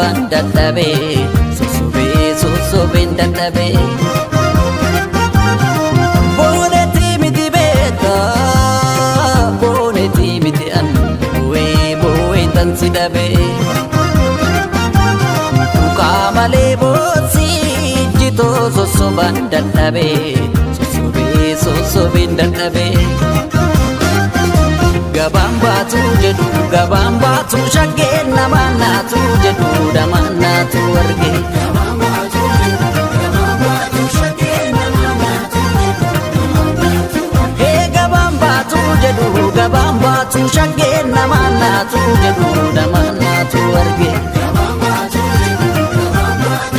sosobaan dadhabee sosobeen dadhabee. Boonetii miti beekta boonetii miti an bu'ee tansi dhabee. Tuqaa malee boosii jitoo sosobaan dadhabee sosobeen dadhabee. Gabaan baatu jedhu gabaan baatu shaggeen namaan naatu jedhu namaan naatu arge. Gabaan baatu shaggeen namaan naatu jedhu gabaan baatu shaggeen namaan naatu jedhu